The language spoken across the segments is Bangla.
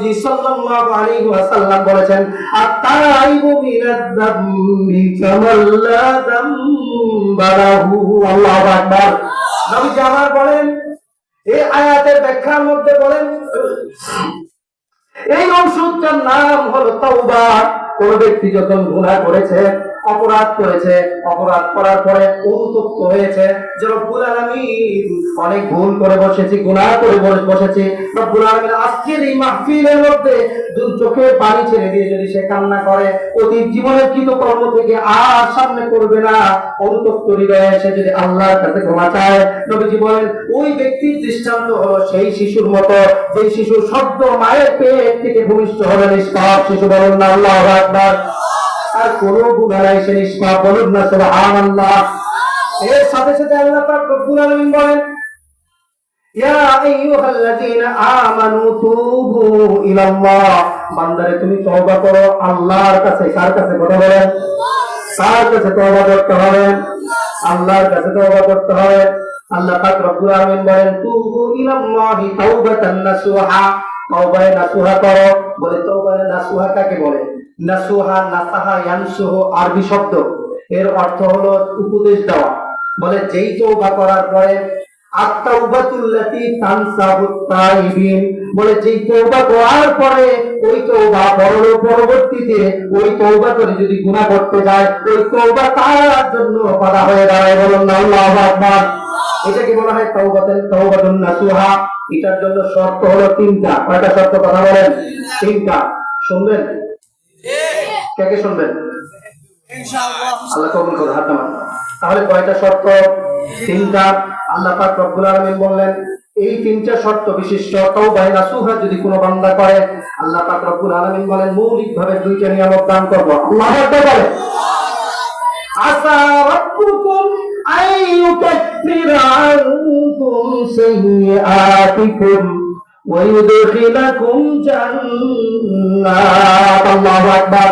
নবীজি সাল্লাল্লাহু আলাইহি ওয়াসাল্লাম বলেছেন, আত-তাইবু মিনাদ-দামবি কামাল্লা দামবা লাহু। আল্লাহু আকবার। নবীজি আমার বলেন, এই আয়াতের ব্যাখ্যার মধ্যে বলেন, এই ঔষধটার নাম হলো তাওবা। কোন ব্যক্তি যখন গুনাহ করেছে, অপরাধ করেছে, অপরাধ করার পরে অনুতপ্ত হয়েছে যে রব্বুল আলামিন অনেক ভুল করে বসেছি, গুনাহ করে বসেছি, রব্বুল আলামিন আজকের এই মাহফিলের মধ্যে দুই চোখের পানি ছেড়ে দিয়ে যদি সে কান্না করে, অতীত জীবনের কৃতকর্ম থেকে আর সামনে করবে না, অনুতপ্ত হৃদয়ে সে যদি আল্লাহর কাছে ক্ষমা চায়, নবীজি বলেন ওই ব্যক্তির দৃষ্টান্ত হলো সেই শিশুর মতো, যে শিশু সদ্য মায়ের পেট থেকে ভূমিষ্ঠ হলো নিষ্পাপ শিশু। বলুন না আল্লাহু আকবার। আর কোন গুনাহ নাই, সে নিষ্পাপ। বলুন না সুবহানাল্লাহ। এর সাথে সাথে আল্লাহ পাক রব্বুল আলামিন বলেন, ইয়া আইয়ুহাল্লাযীনা আমানু তুবু ইলাল্লাহ। বান্দারে তুমি তওবা করো আল্লাহর কাছে। কার কাছে? কথা বলেন। কার কাছে তওবা করতে হবে? আল্লাহর কাছে তওবা করতে হবে। আল্লাহ পাক রব্বুল আলামিন বলেন, তুবু ইলাল্লাহি তাওবাতান নাসুহা। তওবায়ে নাসুহা করো। বলে তওবায়ে নাসুহা কাকে বলে? নাসুহা, নাসাহা, ইয়ানসুহু আরবি শব্দ। এর অর্থ হলো উপদেশ দেওয়া। বলে যেই তওবা করার পরে আত-তাওবাতুল্লাতী তানসাবুত তাইবিন, বলে যেই তওবা করার পরে ওই তওবা পরবর্তীতে ওই তওবা করে যদি গুনাহ করতে যায়, ওই তওবা তার জন্য বাধা হয়ে দাঁড়ায়। বলুন না আল্লাহু আকবার। এটাকে বলা হয় তাওবাতুন নাসুহা। এটার জন্য শর্ত হলো তিনটা। কয়টা শর্ত? কথা বলেন। তিনটা। শুনবেন? কে কে শুনবেন? ইনশাআল্লাহ। আল্লাহ কবুল করুন। হাত নামান। তাহলে কয়টা শর্ত? তিনটা। আল্লাহ পাক রব্বুল আলামিন বললেন, এই তিনটা শর্ত বিশিষ্ট তাওবা নাসুহা যদি কোনো বান্দা করে, আল্লাহ পাক রব্বুল আলামিন বলেন মৌলিকভাবে দুইটা নিয়ামত দান করব। আল্লাহু আকবার বলেন। আসা রাব্বুকুম আইয়ুকাফিরা আনকুম সাইয়্যাতিকুম ওয়া ইউদখিলাকুম জান্নাত। আল্লাহু আকবার।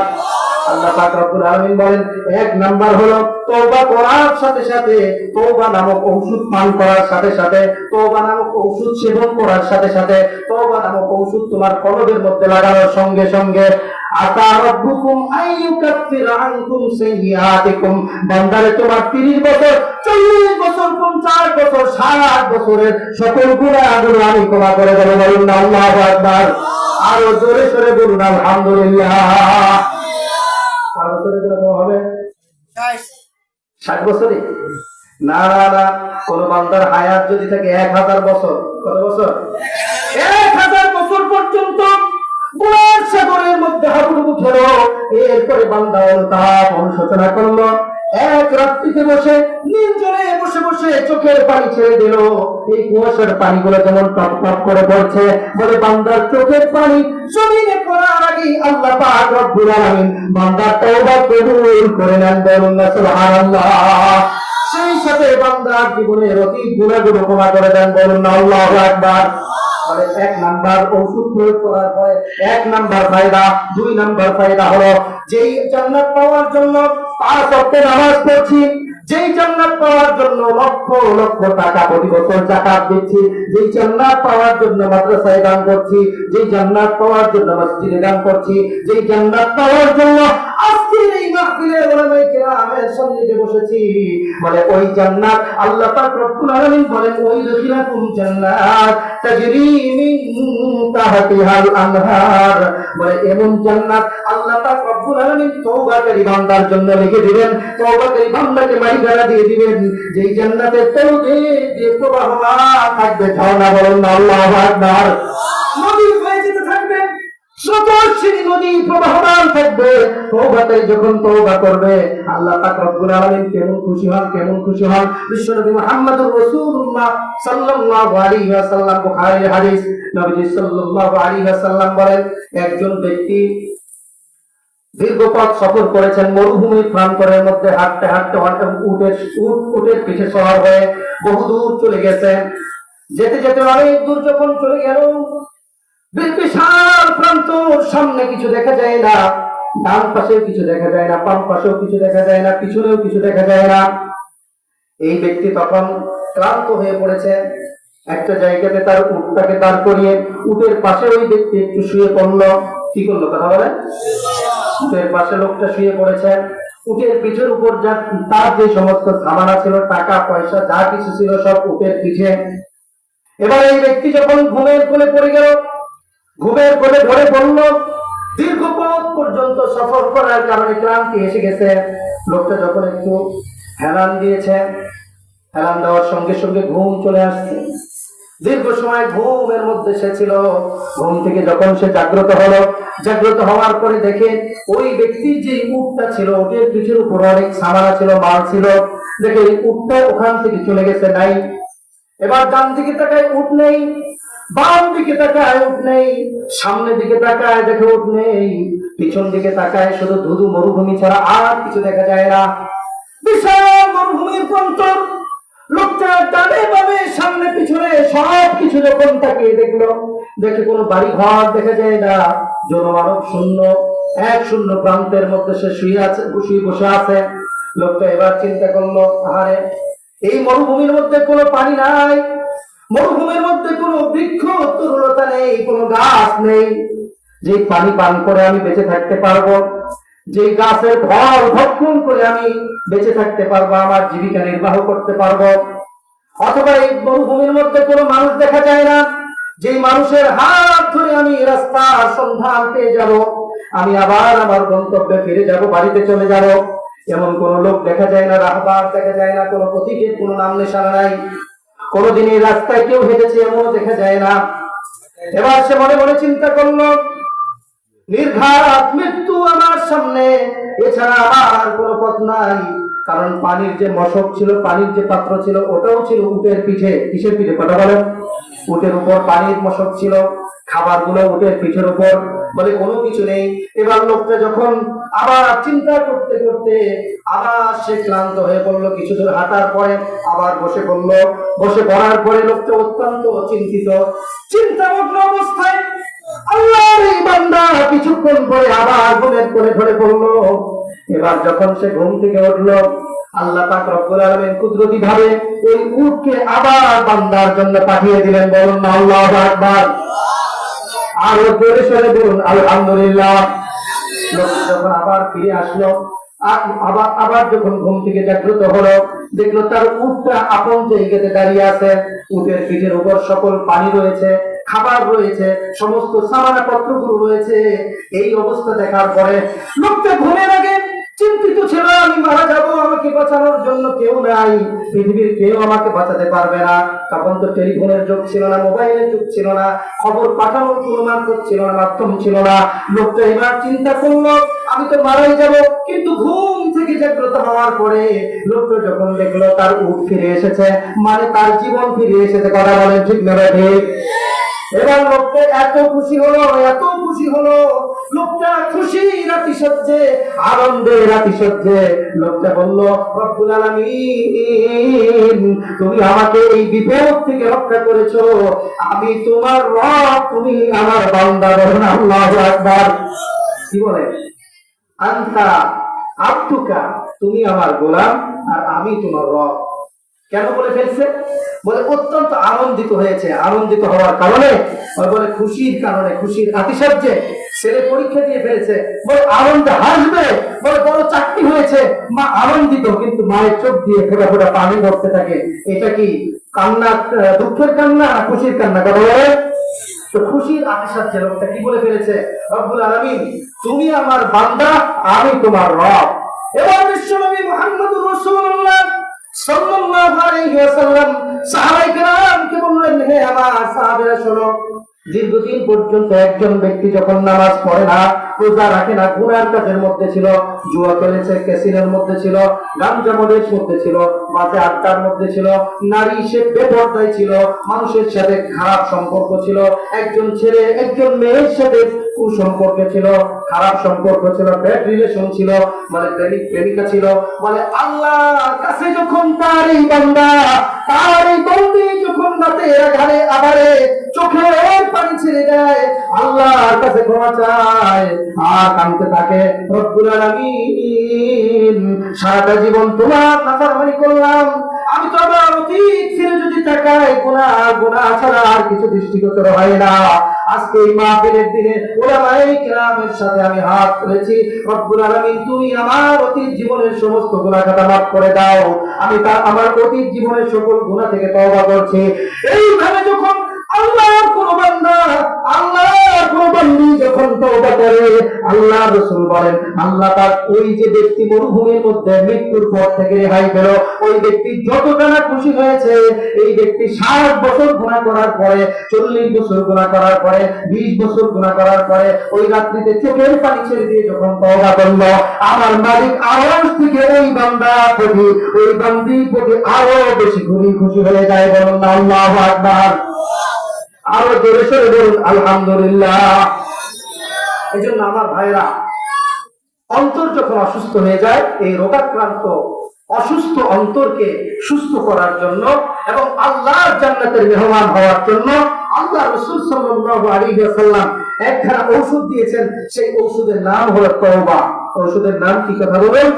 আল্লাহ পাক রব্বুল আলামিন বলেন, এক নাম্বার হলো তওবা করার সাথে সাথে, তওবা নামক ঔষধ পান করার সাথে সাথে, তওবা নামক ঔষধ সেবন করার সাথে সাথে, তওবা নামক ঔষধ তোমার কলবের মধ্যে লাগানোর সঙ্গে সঙ্গে আতা রাব্বুকুম আইয়ুকাফিরা আনকুম সাইয়্যাতিকুম। বান্দারে তোমার 30 বছর, 40 বছর, 50 বছর, 60 বছরের সকল গুনাহগুলো আমি ক্ষমা করে দেব। বলুন না আল্লাহু আকবার। আরো জোরে সরে বলুন আলহামদুলিল্লাহ। 60 বছরে? না না না, কোন বান্দার হায়াত যদি থাকে 1000 বছর। কত বছর? 1000 বছর পর্যন্ত গুনার সাগরের মধ্যে হাবুডুবু খেলো। এরপরে বান্দা অনুতাপ অনুশোচনা করলো, এক রাত্রিতে বসে নির্জনে বসে বসে চোখের পানি ছেড়ে দিল। এই কুয়াশার পানিগুলো যেমন টপ টপ করে পড়ছে, বলে বান্দার চোখের পানি জমিনে পড়ার আগে আল্লাহ পাক রব্বুল আলামিন বান্দার তওবা কবুল করে নেন। বলুন না সুবহানাল্লাহ। সেই সাথে বান্দার জীবনের অতীত গুনাহগুলো ক্ষমা করে দেন। বলুন না আল্লাহু আকবার। মানে এক নাম্বার ঔষধ প্রয়োগ করার পরে এক নাম্বার ফায়দা। দুই নাম্বার ফায়দা হলো, যেই জান্নাত পাওয়ার জন্য 5 ওয়াক্ত নামাজ পড়ছি, যেই জান্নাত পাওয়ার জন্য লক্ষ লক্ষ টাকা প্রতি বছর যাকাত দিচ্ছি, যেই জান্নাত পাওয়ার জন্য মাদ্রাসায় দান করছি, যেই জান্নাত পাওয়ার জন্য মসজিদে দান করছি, যেই জান্নাত পাওয়ার জন্য আজকের এই মাহফিলে ওলামায়ে কেরামের সঙ্গে বসেছি, বলে ওই জান্নাত আল্লাহ পাক রব্বুল আলামিন বলেন ওই দখিলাকুম জান্নাত তাজরি মিন তাহতিহাল আনহার। বলে এমন জান্নাত আল্লাহ পাক রব্বুল আলামিন তওবাকারী বান্দার জন্য লিখে দিবেন, তওবাকারী বান্দাকে মাইগারা দিয়ে দিবেন, যেই জান্নাতের তলদেশ দিয়ে প্রবাহমান থাকবে ঝর্ণা। বলুন না আল্লাহু আকবার। নদী হয়ে যেতে থাকবে, স্রোতস্বিনী নদী প্রবাহমান থাকবে। তওবাতে যখন তওবা করবে আল্লাহ পাক রব্বুল আলামিন কেমন খুশি হন, কেমন খুশি হন। বিশ্বনবী মুহাম্মদুর রাসূলুল্লাহ সাল্লাল্লাহু আলাইহি ওয়াসাল্লাম, বুখারীর হাদিস, নবীজি সাল্লাল্লাহু আলাইহি ওয়াসাল্লাম বলেন, একজন ব্যক্তি দীর্ঘ পথ সফর করেছেন, মরুভূমি প্রান্তরের মধ্যে হাঁটতে হাঁটতে উটের পিঠে সওয়ার হয়ে বহুদূর চলে গেছেন। যেতে যেতে অনেক দূর যখন চলে গেল, বিশাল প্রান্তর, সামনে কিছু দেখা যায় না, ডান পাশেও কিছু দেখা যায় না, বাম পাশেও কিছু দেখা যায় না, পিছনেও কিছু দেখা যায় না। এই ব্যক্তি তখন ক্লান্ত হয়ে পড়েছে, একটা জায়গাতে তার উটটাকে দাঁড় করিয়ে উটের পাশে ওই ব্যক্তি একটু শুয়ে পড়লো। কি করলো কথা বলে? উটের পাশে লোকটা শুয়ে পড়েছে। উটের পিঠের উপর যা তার যে সমস্ত সামানা ছিল, টাকা পয়সা যা কিছু ছিল সব উটের পিঠে। এবার এই ব্যক্তি যখন ঘুমের কোলে পড়ে গেল, ঘুমের কোলে ধরে পড়ল, দীর্ঘ পথ পর্যন্ত সফর করার কারণে ক্লান্তি এসে গেছে। লোকটা যখন একটু হেলান দিয়েছে, হেলান দেওয়ার সঙ্গে সঙ্গে ঘুম চলে আসছে। দীর্ঘ সময় ঘুমের মধ্যে সে ছিল। ঘুম থেকে যখন সে জাগ্রত হলো, জাগ্রত হওয়ার পরে দেখে ওই ব্যক্তির যে উটটা ছিল, ওটের পিঠের উপর অনেক সামানা ছিল, মাল ছিল, দেখে উটটা ওখান থেকে চলে গেছে, নাই। এবার ডান দিকে তাকায় উট নেই, বাম দিকে তাকায় উট নেই, সামনের দিকে তাকায় দেখে উট নেই, পিছন দিকে তাকায় শুধু ধুধু মরুভূমি ছাড়া আর কিছু দেখা যায় না। বিশাল মরুভূমির প্রান্তর। লোকটা ডানে বামে সামনে পিছনে সব কিছু যখন তাকিয়ে দেখলো, দেখে কোনো বাড়ি ঘর দেখা যায় না, জনমানব শূন্য, এক শূন্য প্রান্তের মধ্যে সে শুয়ে আছে, শুয়ে বসে আছে। লোকটা এবার চিন্তা করলো, আরে এই মরুভূমির মধ্যে কোনো পানি নাই, মরুভূমির মধ্যে কোনো বৃক্ষ তরুলতা নেই, কোনো গাছ নেই, যে পানি পান করে আমি বেঁচে থাকতে পারবো, যে গাছের ফল ভক্ষণ করে আমি বেঁচে থাকতে পারবো, আমার জীবিকা নির্বাহ করতে পারবো। অথবা এই মরুভূমির মধ্যে কোনো মানুষ দেখা যায় না, যে মানুষের হাত ধরে আমি রাস্তার সন্ধান পেয়ে যাব, আমি আবার আমার গন্তব্যে ফিরে যাব, বাড়িতে চলে যাব। এমন কোন লোক দেখা যায় না, রাহবার দেখা যায় না, কোনো পথিকের কোনো নাম নিশানা নাই, কোনোদিন এই রাস্তায় কেউ হেঁটেছে এমনও দেখা যায় না। এবার সে মনে মনে চিন্তা করলো, নির্ঘাত মৃত্যু আমার সামনে, এছাড়া আমার কোনো পথ নাই। কারণ পানির যে মশক ছিল, পানির যে পাত্র ছিল, ওটাও ছিল উটের পিঠে। কিসের পিঠে কথা বলেন? উটের উপর পানির মশক ছিল, খাবার গুলো উটের পিঠের উপর, বলে কোনো কিছু নেই। এবার লোকটা যখন আবার চিন্তা করতে করতে আবার সে ক্লান্ত হয়ে পড়লো, কিছু দূর হাঁটার পরে আবার বসে পড়লো। বসে পড়ার পরে লোকটা অত্যন্ত চিন্তিত, চিন্তামগ্ন অবস্থায় আল্লাহর এই বান্দা কিছুক্ষণ পরে আবার ঘুমের কোলে ধরে পড়লো। এবার যখন সে ঘুম থেকে উঠলো, আল্লাহ পাক রব্বুল আলামিন কুদরতি ভাবে ওই উটকে আবার বান্দার জন্য পাঠিয়ে দিলেন। বলুন না আল্লাহু আকবার, আর জোরে সরে বলুন আলহামদুলিল্লাহ। লোকটা যখন আবার ফিরে আসলো, আবার যখন ঘুম থেকে জাগ্রত হলো, দেখলো তার উটটা আপন জায়গাতে দাঁড়িয়ে আছে, উটের পিঠের উপর সকল পানি রয়েছে, খাবার রয়েছে, সমস্ত সামানা পত্রগুলো রয়েছে। এই অবস্থা দেখার পরে লোকটা ঘুমের আগে চিন্তিত ছিল, আমি মারা যাব, আমাকে বাঁচানোর জন্য কেউ নাই, পৃথিবীর কেউ আমাকে বাঁচাতে পারবে না। তখন তো টেলিফোনের যুগ ছিল না, মোবাইলের যুগ ছিল না, খবর পাঠানোর কোনো মাধ্যম ছিল না, মাধ্যম ছিল না। লোকটা এবার চিন্তা করলো, আমি তো মারাই যাব। কিন্তু ঘুম থেকে জাগ্রত হওয়ার পরে লোকটা যখন দেখলো তার উট ফিরে এসেছে, মানে তার জীবন ফিরে এসেছে, কথা বলেন ঠিক না ঠিক? এবার লোকটা এত খুশি হলো, এত খুশি হলো, লোকটা খুশির আতিশয্যে, আনন্দের আতিশয্যে লোকটা বলল, রব্বুল আলামিন, তুমি আমাকে এই বিপদ থেকে রক্ষা করেছো, আমি তোমার রব, তুমি আমার বান্দা। বলুন আল্লাহু আকবার। কি বলে? আনতা আব্দুকা, তুমি আমার গোলাম আর আমি তোমার রব। কেন বলে ফেলছে? বলে অত্যন্ত আনন্দিত হয়েছে, আনন্দিত হওয়ার কারণে, বলে খুশির কারণে, খুশির আতিশয্যে। ছেলে পরীক্ষা দিয়ে ফেলেছে, বলে আনন্দে হাসবে, বলে বড় চাকরি হয়েছে, মা আনন্দিত, কিন্তু মায়ের চোখ দিয়ে ফোটা ফোটা পানি পড়তে থাকে। এটা কি কান্না, দুঃখের কান্না না খুশির কান্না? কথা বলে। তো খুশির আতিশয্যে লোকটা কি বলে ফেলেছে, রব্বুল আলামিন, তুমি আমার বান্দা, আমি তোমার রব। এবার বিশ্বনবী মুহাম্মদুর রাসূলুল্লাহ সাল্লাল্লাহু আলাইহি ওয়াসাল্লাম সাহাবায়ে কেরামকে বললেন, হে আমার সাহাবীরা শোনো, দীর্ঘদিন পর্যন্ত একজন ব্যক্তি যখন নামাজ পড়ে না, রোজা রাখে না, গুনার কাজের মধ্যে ছিল, জুয়া খেলেছে, ক্যাসিনোর মধ্যে ছিল, গাঞ্জা মদের মধ্যে ছিল, মাঝে আড্ডার মধ্যে ছিল, নারী সে বেপরদায় ছিল, মানুষের সাথে খারাপ সম্পর্ক ছিল, একজন ছেলে একজন মেয়ের সাথে কুসম্পর্ক ছিল, খারাপ সম্পর্ক ছিল, ব্যাড রিলেশন ছিল, মানে প্রেমিক প্রেমিকা ছিল। বলে আল্লাহর কাছে যখন তার এই বান্দা, তার এই বন্দী যখন রাতের আধারে আধারে চোখের পানি ছেড়ে দেয়, আল্লাহর কাছে ক্ষমা চায়, আর কাঁদতে থাকে, রব্বুল আলামিন সারাটা জীবন তোমার নাফরমানি করলাম, আমি তো আমার অতীত ফিরে যদি তাকাই গুনাহ ছাড়া আর কিছু দৃষ্টিগোচর হয় না। আজকে এই মাহফিলের দিনে উলামায়ে কিরামের সাথে আমি হাত তুলেছি, রব্বুল আলামিন তুমি আমার অতীত জীবনের সমস্ত গুনাহ খাতা মাফ করে দাও, আমি আমার অতীত জীবনের সকল গুনাহ থেকে তওবা করছি। এইভাবে যখন আল্লাহর কোন বান্দা, আল্লাহর কোন বান্দী যখন তওবা করে, আল্লাহ রাসূল বলেন আল্লাহ তার ওই যে ব্যক্তি মরুভূমির মধ্যে মৃত্যুর পর থেকে রেহাই পেল, ওই ব্যক্তি যতটা না খুশি হয়েছে, এই ব্যক্তি 60 বছর গুনাহ করার পরে, 40 বছর গুনাহ করার পরে, 20 বছর গুনাহ করার পরে ওই রাত্রিতে চোখের পানি ছেড়ে দিয়ে যখন তওবা করলো, আমার মালিক আরশ থেকে ওই বান্দা প্রতি, ওই বান্দির প্রতি আরো বেশি খুশি হয়ে যায়। বলুন না আল্লাহু আকবার, আরো জোরে সরে বলুন আলহামদুলিল্লাহ। এই জন্য আমার ভাইরা, অন্তর যখন অসুস্থ হয়ে যায়, এই রোগাক্রান্ত অসুস্থ অন্তরকে সুস্থ করার জন্য এবং আল্লাহর জান্নাতের মেহমান হওয়ার জন্য আল্লাহ রাসূল সাল্লাল্লাহু আলাইহি ওয়াসাল্লাম একখানা ঔষধ দিয়েছেন। সেই ঔষধের নাম হলো তওবা। ঔষধের নাম কি কথা বলেন?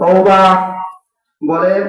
তওবা। বলেন